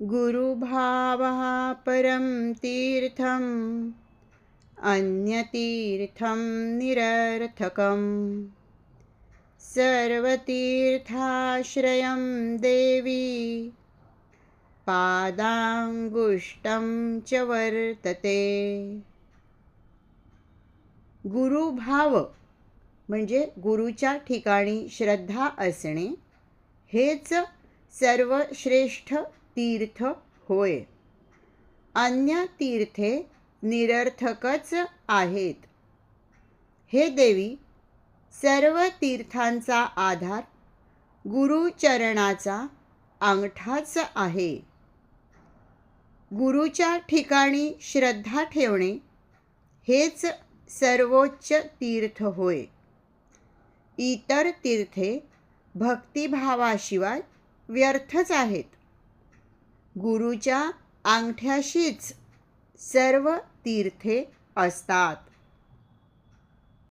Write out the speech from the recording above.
गुरुभावः परं तीर्थम् अन्यतीर्थं निरर्थकम् सर्वतीर्थाश्रयं देवी पादांगुष्ठं च वर्तते. गुरुभाव म्हणजे गुरुच्या ठिकाणी श्रद्धा असणे हेच सर्वश्रेष्ठ तीर्थ होय. अन्य तीर्थे निरर्थकच आहेत. हे देवी, सर्व तीर्थांचा आधार गुरुचरणाचा अंगठाच आहे. गुरुच्या ठिकाणी श्रद्धा ठेवणे हेच सर्वोच्च तीर्थ होय. इतर तीर्थे भक्तिभावाशिवाय व्यर्थच आहेत. गुरुच्या अंगठ्याशीच सर्व तीर्थे असतात.